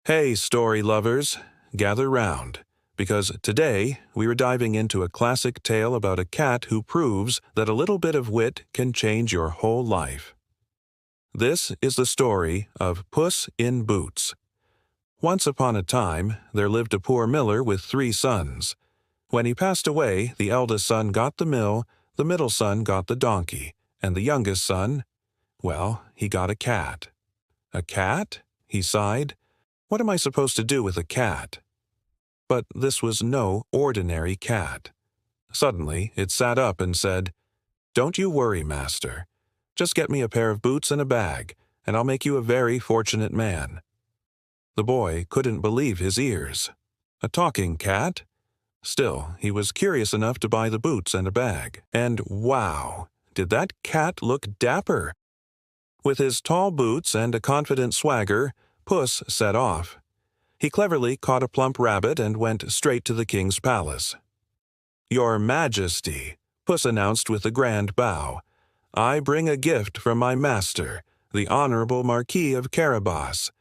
Hey, story lovers, gather round, because today we are diving into a classic tale about a cat who proves that a little bit of wit can change your whole life. This is the story of Puss in Boots. Once upon a time, there lived a poor miller with 3 sons. When he passed away, the eldest son got the mill, the middle son got the donkey, and the youngest son, well, he got a cat. A cat? He sighed. What am I supposed to do with a cat? But this was no ordinary cat. Suddenly, it sat up and said, "Don't you worry, master. Just get me a pair of boots and a bag, and I'll make you a very fortunate man." The boy couldn't believe his ears. A talking cat? Still, he was curious enough to buy the boots and a bag. And wow, did that cat look dapper! With his tall boots and a confident swagger, Puss set off. He cleverly caught a plump rabbit and went straight to the king's palace. "Your Majesty," Puss announced with a grand bow, "I bring a gift from my master, the Honorable Marquis of Carabas."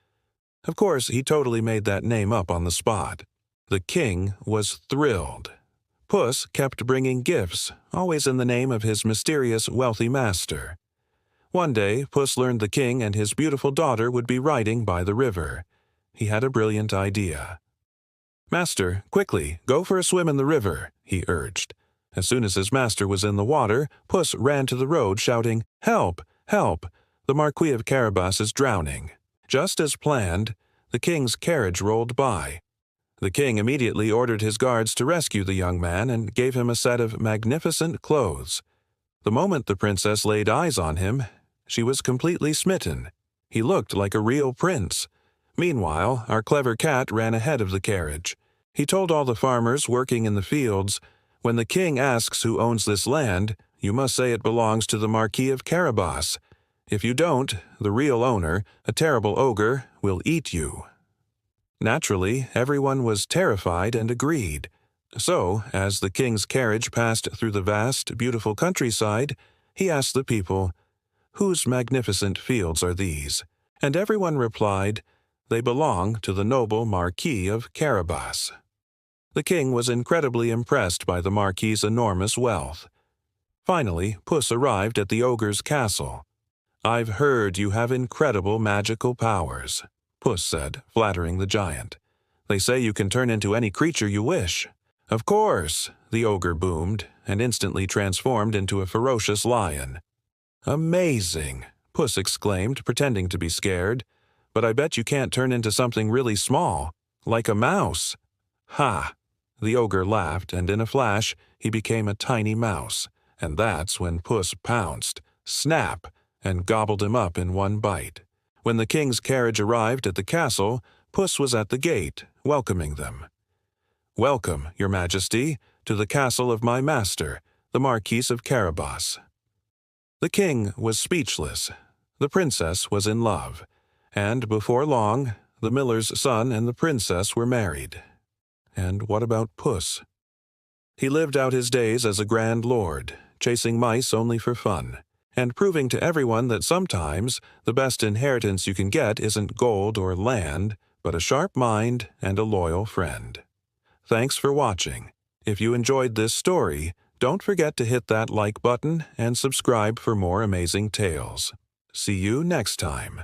Of course, he totally made that name up on the spot. The king was thrilled. Puss kept bringing gifts, always in the name of his mysterious wealthy master. One day, Puss learned the king and his beautiful daughter would be riding by the river. He had a brilliant idea. "Master, quickly, go for a swim in the river," he urged. As soon as his master was in the water, Puss ran to the road shouting, "Help! Help! The Marquis of Carabas is drowning." Just as planned, the king's carriage rolled by. The king immediately ordered his guards to rescue the young man and gave him a set of magnificent clothes. The moment the princess laid eyes on him, she was completely smitten. He looked like a real prince. Meanwhile, our clever cat ran ahead of the carriage. He told all the farmers working in the fields, "When the king asks who owns this land, you must say it belongs to the Marquis of Carabas. If you don't, the real owner, a terrible ogre, will eat you." Naturally, everyone was terrified and agreed. So, as the king's carriage passed through the vast, beautiful countryside, he asked the people, "Whose magnificent fields are these?" And everyone replied, "They belong to the noble Marquis of Carabas." The king was incredibly impressed by the Marquis's enormous wealth. Finally, Puss arrived at the ogre's castle. "I've heard you have incredible magical powers," Puss said, flattering the giant. "They say you can turn into any creature you wish." "Of course," the ogre boomed, and instantly transformed into a ferocious lion. "Amazing," Puss exclaimed, pretending to be scared. "But I bet you can't turn into something really small, like a mouse." "Ha!" The ogre laughed, and in a flash, he became a tiny mouse. And that's when Puss pounced, snap, and gobbled him up in one bite. When the king's carriage arrived at the castle, Puss was at the gate, welcoming them. "Welcome, Your Majesty, to the castle of my master, the Marquis of Carabas." The king was speechless. The princess was in love. And before long, the miller's son and the princess were married. And what about Puss? He lived out his days as a grand lord, chasing mice only for fun, and proving to everyone that sometimes the best inheritance you can get isn't gold or land, but a sharp mind and a loyal friend. Thanks for watching. If you enjoyed this story, don't forget to hit that like button and subscribe for more amazing tales. See you next time.